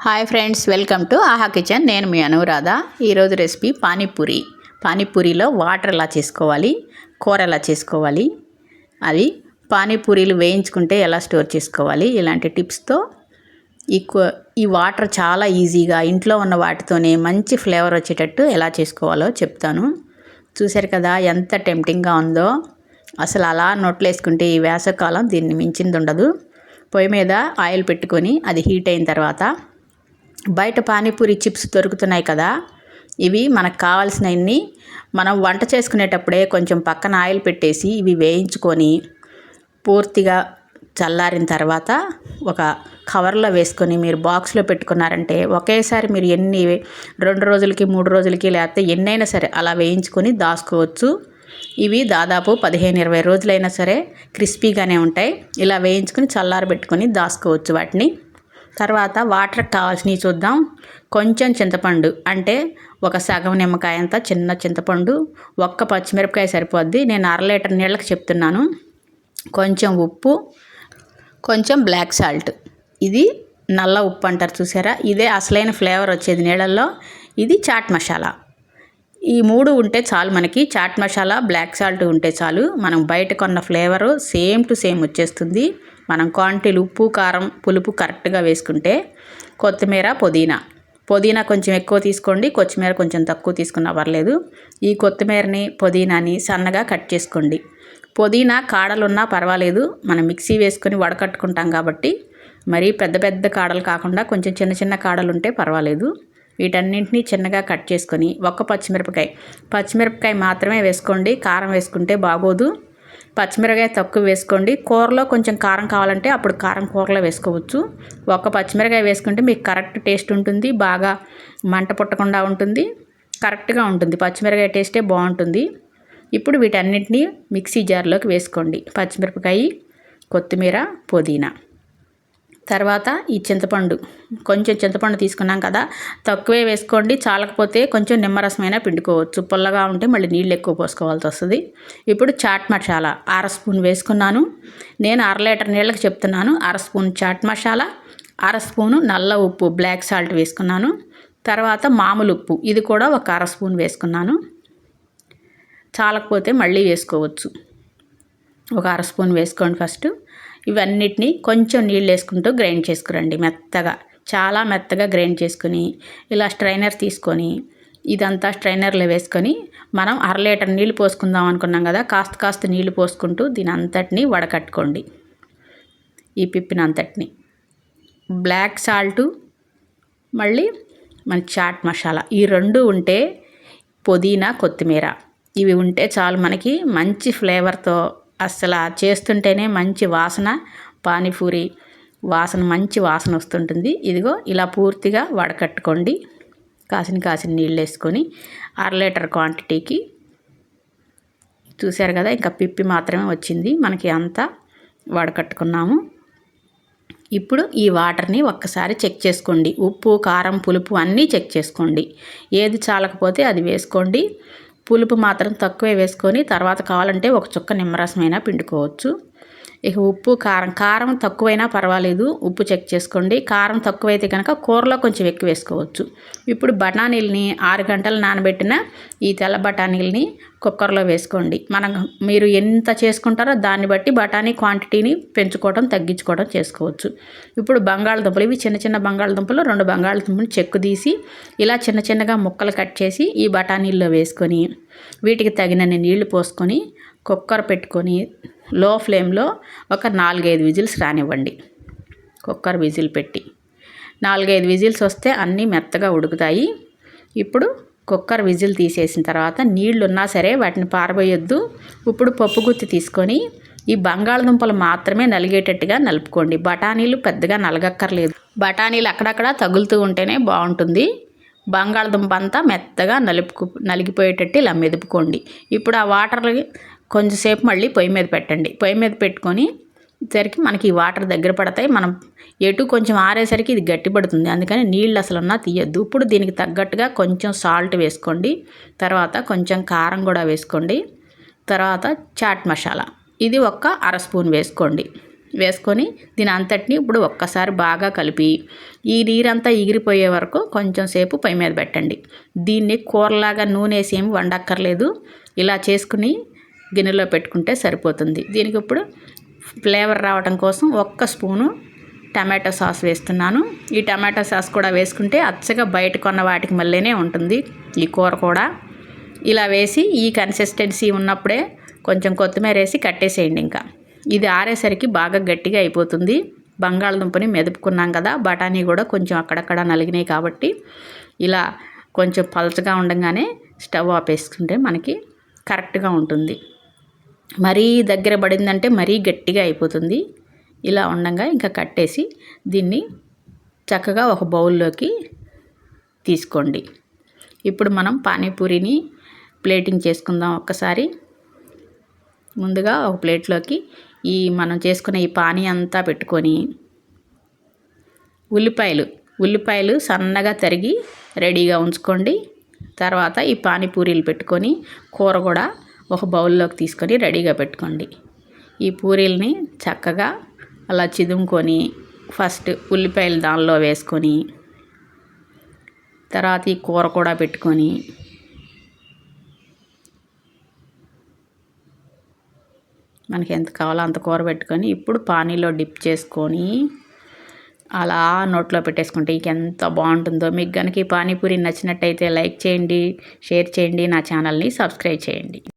Hi friends, welcome to ఆహా kitchen. నేను మీ అనురాధ. ఈరోజు రెసిపీ పానీపూరి. పానీపూరిలో వాటర్ ఎలా చేసుకోవాలి, కూర ఎలా చేసుకోవాలి, అది పానీపూరీలు వేయించుకుంటే ఎలా స్టోర్ చేసుకోవాలి, ఇలాంటి టిప్స్తో ఈ వాటర్ చాలా ఈజీగా ఇంట్లో ఉన్న వాటితోనే మంచి ఫ్లేవర్ వచ్చేటట్టు ఎలా చేసుకోవాలో చెప్తాను. చూశారు కదా ఎంత టెంప్టింగ్గా ఉందో. అసలు అలా నోట్లో వేసుకుంటే ఈ వేసవికాలం దీన్ని మించింది ఉండదు. పొయ్యి మీద ఆయిల్ పెట్టుకొని అది హీట్ అయిన తర్వాత బయట పానీపూరి చిప్స్ దొరుకుతున్నాయి కదా, ఇవి మనకు కావాల్సినవన్నీ మనం వంట చేసుకునేటప్పుడే కొంచెం పక్కన ఆయిల్ పెట్టేసి ఇవి వేయించుకొని పూర్తిగా చల్లారిన తర్వాత ఒక కవర్లో వేసుకొని మీరు బాక్స్లో పెట్టుకున్నారంటే ఒకేసారి మీరు 2 రోజులకి 3 రోజులకి లేకపోతే ఎన్నైనా సరే అలా వేయించుకొని దాచుకోవచ్చు. ఇవి దాదాపు 15-20 రోజులైనా సరే క్రిస్పీగానే ఉంటాయి. ఇలా వేయించుకొని చల్లారబెట్టుకొని దాచుకోవచ్చు వాటిని. తర్వాత వాటర్కి కావాల్సినవి చూద్దాం. కొంచెం చింతపండు, అంటే ఒక సగం నిమ్మకాయ అంత చిన్న చింతపండు, ఒక్క పచ్చిమిరపకాయ సరిపోద్ది. నేను 1/2 లీటర్ నీళ్ళకి చెప్తున్నాను. కొంచెం ఉప్పు, కొంచెం బ్లాక్ సాల్ట్, ఇది నల్ల ఉప్పు అంటారు చూసారా, ఇదే అసలైన ఫ్లేవర్ వచ్చేది నీళ్ళల్లో. ఇది చాట్ మసాలా. ఈ 3 ఉంటే చాలు మనకి. చాట్ మసాలా, బ్లాక్ సాల్ట్ ఉంటే చాలు. మనం బయట కొన్న ఫ్లేవరు సేమ్ టు సేమ్ వచ్చేస్తుంది. మనం క్వాంటిటీలు ఉప్పు, కారం, పులుపు కరెక్ట్గా వేసుకుంటే. కొత్తిమీర, పుదీనా కొంచెం ఎక్కువ తీసుకోండి, కొత్తిమీర కొంచెం తక్కువ తీసుకున్నా పర్లేదు. ఈ కొత్తిమీరని, పుదీనాని సన్నగా కట్ చేసుకోండి. పుదీనా కాడలున్నా పర్వాలేదు, మనం మిక్సీ వేసుకొని వడకట్టుకుంటాం కాబట్టి మరీ పెద్ద పెద్ద కాడలు కాకుండా కొంచెం చిన్న చిన్న కాడలు ఉంటే పర్వాలేదు. వీటన్నింటినీ చిన్నగా కట్ చేసుకొని ఒక్క పచ్చిమిరపకాయ మాత్రమే వేసుకోండి. కారం వేసుకుంటే బాగోదు. పచ్చిమిరపకాయ తక్కువ వేసుకోండి. కూరలో కొంచెం కారం కావాలంటే అప్పుడు కారం కూరలో వేసుకోవచ్చు. ఒక్క పచ్చిమిరపకాయ వేసుకుంటే మీకు కరెక్ట్ టేస్ట్ ఉంటుంది, బాగా మంట పుట్టకుండా ఉంటుంది, కరెక్ట్గా ఉంటుంది. పచ్చిమిరపకాయ టేస్టే బాగుంటుంది. ఇప్పుడు వీటన్నిటినీ మిక్సీ జార్లోకి వేసుకోండి. పచ్చిమిరపకాయ, కొత్తిమీర, పుదీనా. తర్వాత ఈ కొంచెం చింతపండు తీసుకున్నాం కదా, తక్కువే వేసుకోండి. చాలకపోతే కొంచెం నిమ్మరసమైనా పిండుకోవచ్చు. పుల్లగా ఉంటే మళ్ళీ నీళ్ళు ఎక్కువ పోసుకోవాల్సి వస్తుంది. ఇప్పుడు చాట్ మసాలా 1/2 స్పూన్ వేసుకున్నాను. నేను 1/2 లీటర్ నీళ్ళకి చెప్తున్నాను. 1/2 స్పూన్ చాట్ మసాలా, 1/2 స్పూను నల్ల ఉప్పు బ్లాక్ సాల్ట్ వేసుకున్నాను. తర్వాత మామూలు ఉప్పు, ఇది కూడా ఒక 1/2 స్పూన్ వేసుకున్నాను. చాలకపోతే మళ్ళీ వేసుకోవచ్చు. ఒక 1/2 స్పూన్ వేసుకోండి ఫస్ట్. ఇవన్నిటిని కొంచెం నీళ్ళు వేసుకుంటూ గ్రైండ్ చేసుకురండి మెత్తగా, చాలా మెత్తగా గ్రైండ్ చేసుకుని ఇలా స్ట్రైనర్ తీసుకొని ఇదంతా స్ట్రైనర్లో వేసుకొని మనం 1/2 లీటర్ నీళ్ళు పోసుకుందాం అనుకున్నాం కదా, కాస్త నీళ్ళు పోసుకుంటూ దీని అంతటిని వడకట్టుకోండి. ఈ పిప్పినంతటిని బ్లాక్ సాల్టు, మళ్ళీ మన చాట్ మసాలా, ఈ 2 ఉంటే పుదీనా, కొత్తిమీర ఇవి ఉంటే చాలు మనకి మంచి ఫ్లేవర్తో. అసలు చేస్తుంటేనే మంచి వాసన, పానీపూరి వాసన, మంచి వాసన వస్తుంటుంది. ఇదిగో ఇలా పూర్తిగా వడకట్టుకోండి. కాసిన నీళ్ళు వేసుకొని 1/2 లీటర్ క్వాంటిటీకి. చూశారు కదా, ఇంకా పిప్పి మాత్రమే వచ్చింది మనకి, అంతా వడకట్టుకున్నాము. ఇప్పుడు ఈ వాటర్ని ఒక్కసారి చెక్ చేసుకోండి. ఉప్పు, కారం, పులుపు అన్నీ చెక్ చేసుకోండి. ఏది చాలకపోతే అది వేసుకోండి. పులుపు మాత్రం తక్కువే వేసుకొని తర్వాత కావాలంటే ఒక చుక్క నిమ్మరసమైనా పిండుకోవచ్చు. ఇక ఉప్పు, కారం తక్కువైనా పర్వాలేదు, ఉప్పు చెక్ చేసుకోండి. కారం తక్కువైతే కనుక కూరలో కొంచెం ఎక్కువ వేసుకోవచ్చు. ఇప్పుడు బఠానీలని 6 గంటలు నానబెట్టిన ఈ తెల్ల బఠానీలని కుక్కర్లో వేసుకోండి. మీరు ఎంత చేసుకుంటారో దాన్ని బట్టి బఠానీ క్వాంటిటీని పెంచుకోవడం, తగ్గించుకోవడం చేసుకోవచ్చు. ఇప్పుడు బంగాళదుంపలు, ఇవి చిన్న చిన్న బంగాళదుంపలు, 2 బంగాళదుంపలు చెక్కు తీసి ఇలా చిన్నగా ముక్కలు కట్ చేసి ఈ బఠానీల్లో వేసుకొని వీటికి తగినన్ని నీళ్లు పోసుకొని కుక్కర్ పెట్టుకొని లో ఫ్లేమ్లో ఒక 4-5 విజిల్స్ రానివ్వండి. కుక్కర్ విజిల్ పెట్టి 4-5 విజిల్స్ వస్తే అన్నీ మెత్తగా ఉడుకుతాయి. ఇప్పుడు కుక్కర్ విజిల్ తీసేసిన తర్వాత నీళ్లు ఉన్నా సరే వాటిని పారబోయొద్దు. ఇప్పుడు పప్పు గుత్తి తీసుకొని ఈ బంగాళదుంపలు మాత్రమే నలిగేటట్టుగా నలుపుకోండి. బఠానీలు పెద్దగా నలగక్కర్లేదు. బఠానీలు అక్కడక్కడ తగులుతూ ఉంటేనే బాగుంటుంది. బంగాళదుంప అంతా మెత్తగా నలిగిపోయేటట్టు ఇలా మెదుపుకోండి. ఇప్పుడు ఆ వాటర్ని కొంచెంసేపు మళ్ళీ పొయ్యి మీద పెట్టండి. పొయ్యి మీద పెట్టుకొని సరికి మనకి ఈ వాటర్ దగ్గర పడతాయి. మనం కొంచెం ఆరేసరికి ఇది గట్టి పడుతుంది, అందుకని నీళ్ళు అసలున్నా తీయద్దు. ఇప్పుడు దీనికి తగ్గట్టుగా కొంచెం సాల్ట్ వేసుకోండి. తర్వాత కొంచెం కారం కూడా వేసుకోండి. తర్వాత చాట్ మసాలా, ఇది ఒక 1/2 స్పూన్ వేసుకోండి. వేసుకొని దీని అంతటిని ఇప్పుడు ఒక్కసారి బాగా కలిపి ఈ నీరంతా ఎగిరిపోయే వరకు కొంచెం సేపు పొయ్యి మీద పెట్టండి. దీన్ని కూరలాగా నూనె వేసి ఏమి వండక్కర్లేదు. ఇలా చేసుకుని గిన్నెలో పెట్టుకుంటే సరిపోతుంది. దీనికి ఇప్పుడు ఫ్లేవర్ రావడం కోసం 1 స్పూను టమాటో సాస్ వేస్తున్నాను. ఈ టమాటో సాస్ కూడా వేసుకుంటే అచ్చగా బయట కొన్న వాటికి మళ్ళీనే ఉంటుంది ఈ కూర కూడా. ఇలా వేసి ఈ కన్సిస్టెన్సీ ఉన్నప్పుడే కొంచెం కొత్తిమీర వేసి కట్టేసేయండి. ఇంకా ఇది ఆరేసరికి బాగా గట్టిగా అయిపోతుంది. బంగాళదుంపని మెదుపుకున్నాం కదా, బఠానీ కూడా కొంచెం అక్కడక్కడ నలిగినాయి కాబట్టి ఇలా కొంచెం పలచగా ఉండగానే స్టవ్ ఆపేసుకుంటే మనకి కరెక్ట్గా ఉంటుంది. మరీ దగ్గర పడిందంటే మరీ గట్టిగా అయిపోతుంది. ఇలా ఉండగా ఇంకా కట్టేసి దీన్ని చక్కగా ఒక బౌల్లోకి తీసుకోండి. ఇప్పుడు మనం పానీపూరిని ప్లేటింగ్ చేసుకుందాం. ఒక్కసారి ముందుగా ఒక ప్లేట్లోకి మనం చేసుకున్న ఈ పానీ అంతా పెట్టుకొని ఉల్లిపాయలు సన్నగా తరిగి రెడీగా ఉంచుకోండి. తర్వాత ఈ పానీపూరీలు పెట్టుకొని కూర కూడా ఒక బౌల్లోకి తీసుకొని రెడీగా పెట్టుకోండి. ఈ పూరీల్ని చక్కగా అలా చిదుముకొని ఫస్ట్ ఉల్లిపాయలు దానిలో వేసుకొని తర్వాత ఈ కూర కూడా పెట్టుకొని మనకి ఎంత కావాలో అంత కూర పెట్టుకొని ఇప్పుడు పానీలో డిప్ చేసుకొని అలా నోట్లో పెట్టేసుకుంటే ఇక ఎంత బాగుంటుందో. మీకు కనుక ఈ పానీపూరి నచ్చినట్టయితే లైక్ చేయండి, షేర్ చేయండి, నా ఛానల్ని సబ్స్క్రైబ్ చేయండి.